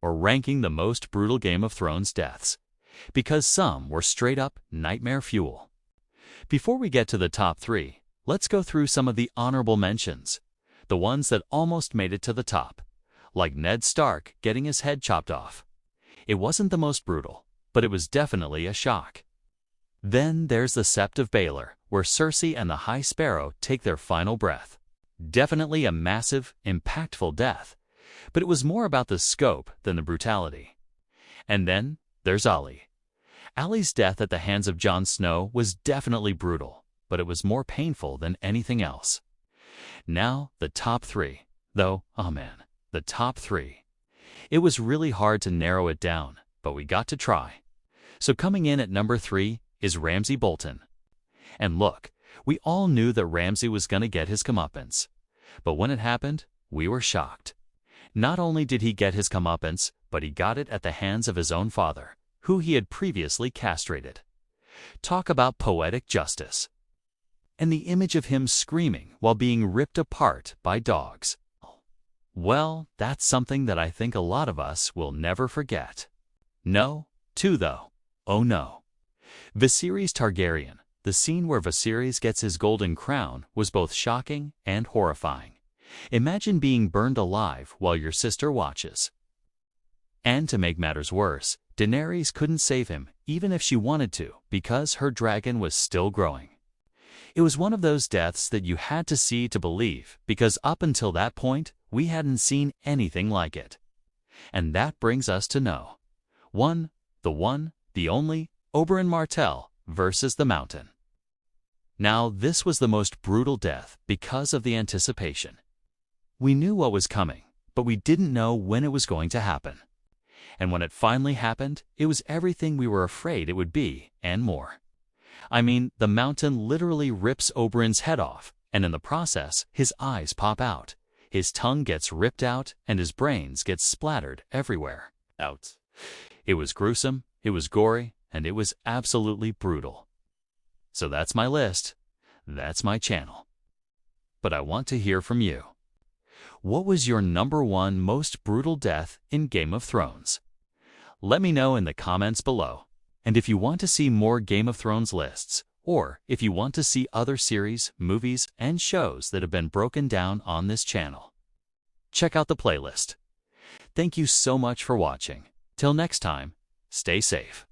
or ranking the most brutal Game of Thrones deaths, because some were straight-up nightmare fuel. Before we get to the top 3, let's go through some of the honorable mentions, the ones that almost made it to the top, like Ned Stark getting his head chopped off. It wasn't the most brutal, but it was definitely a shock. Then there's the Sept of Baelor, where Cersei and the High Sparrow take their final breath. Definitely a massive, impactful death, but it was more about the scope than the brutality. And then there's Ally's death at the hands of Jon Snow was definitely brutal, but it was more painful than anything else. Now, the top 3, though, oh man, the top 3. It was really hard to narrow it down, but we got to try. So coming in at number 3 is Ramsay Bolton. And look, we all knew that Ramsay was going to get his comeuppance. But when it happened, we were shocked. Not only did he get his comeuppance, but he got it at the hands of his own father, who he had previously castrated. Talk about poetic justice. And the image of him screaming while being ripped apart by dogs. Well, that's something that I think a lot of us will never forget. No, 2 though. Oh no. Viserys Targaryen. The scene where Viserys gets his golden crown was both shocking and horrifying. Imagine being burned alive while your sister watches. And to make matters worse, Daenerys couldn't save him, even if she wanted to, because her dragon was still growing. It was one of those deaths that you had to see to believe, because up until that point, we hadn't seen anything like it. And that brings us to know. The only, Oberyn Martell versus the Mountain. Now, this was the most brutal death because of the anticipation. We knew what was coming, but we didn't know when it was going to happen. And when it finally happened, it was everything we were afraid it would be, and more. I mean, the Mountain literally rips Oberyn's head off, and in the process, his eyes pop out, his tongue gets ripped out, and his brains get splattered everywhere. It was gruesome, it was gory, and it was absolutely brutal. So that's my list. That's my channel. But I want to hear from you. What was your number 1 most brutal death in Game of Thrones? Let me know in the comments below. And if you want to see more Game of Thrones lists, or if you want to see other series, movies, and shows that have been broken down on this channel, check out the playlist. Thank you so much for watching. Till next time, stay safe.